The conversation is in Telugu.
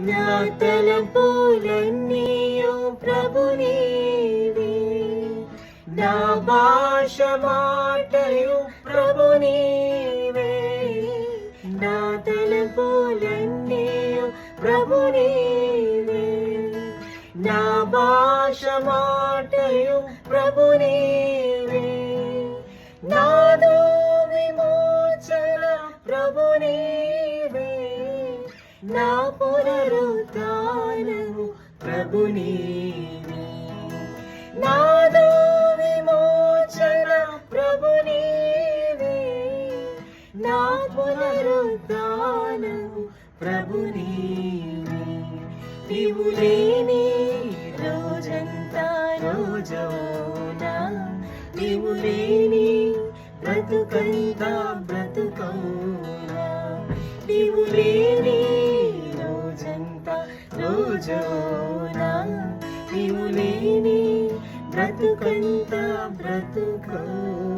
నా తలపులన్నీయు ప్రభు నీవే, నా భాష మాటయు ప్రభు నీవే, నా తలపులన్నీయు ప్రభు నీవే, నా భాష మాటయు ప్రభు నీవే, నాదు విమోచన ప్రభు నీవే, నా పునరుద్ధానము ప్రభు నీవే, నాదు విమోచన ప్రభు నీవే, నా పునరుద్ధానము ప్రభు నీవే. నీవు లేని రోజంతా రోజవునా, నీవు లేని బ్రతుకంతా బ్రతుకౌనా, నీవు లేని రోజంతా రోజవునా, నీవు లేని బ్రతుకంతా బ్రతుకౌనా.